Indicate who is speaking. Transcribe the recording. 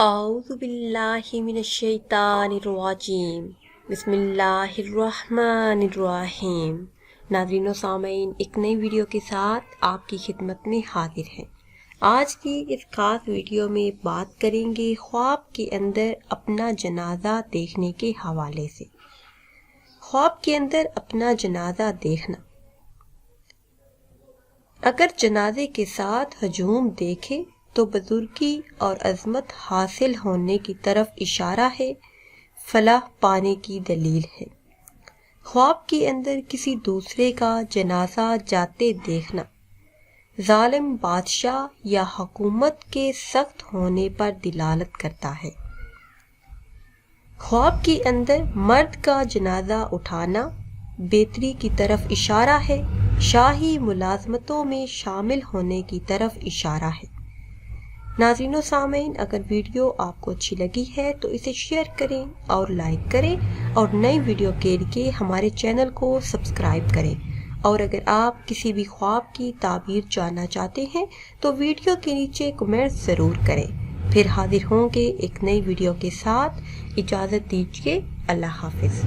Speaker 1: اعوذ باللہ من الشیطان الرجیم بسم اللہ الرحمن الرحیم۔ ناظرین و سامعین، ایک نئی ویڈیو کے ساتھ آپ کی خدمت میں حاضر ہیں۔ آج کی اس خاص ویڈیو میں بات کریں گے خواب کے اندر اپنا جنازہ دیکھنے کے حوالے سے۔ خواب کے اندر اپنا جنازہ دیکھنا، اگر جنازے کے ساتھ ہجوم دیکھے تو بزرگی اور عظمت حاصل ہونے کی طرف اشارہ ہے، فلاح پانے کی دلیل ہے۔ خواب کے اندر کسی دوسرے کا جنازہ جاتے دیکھنا ظالم بادشاہ یا حکومت کے سخت ہونے پر دلالت کرتا ہے۔ خواب کے اندر مرد کا جنازہ اٹھانا بہتری کی طرف اشارہ ہے، شاہی ملازمتوں میں شامل ہونے کی طرف اشارہ ہے۔ ناظرین و سامعین، اگر ویڈیو آپ کو اچھی لگی ہے تو اسے شیئر کریں اور لائک کریں، اور نئی ویڈیو کے لیے ہمارے چینل کو سبسکرائب کریں۔ اور اگر آپ کسی بھی خواب کی تعبیر جاننا چاہتے ہیں تو ویڈیو کے نیچے کمنٹ ضرور کریں۔ پھر حاضر ہوں گے ایک نئی ویڈیو کے ساتھ۔ اجازت دیجیے، اللہ حافظ۔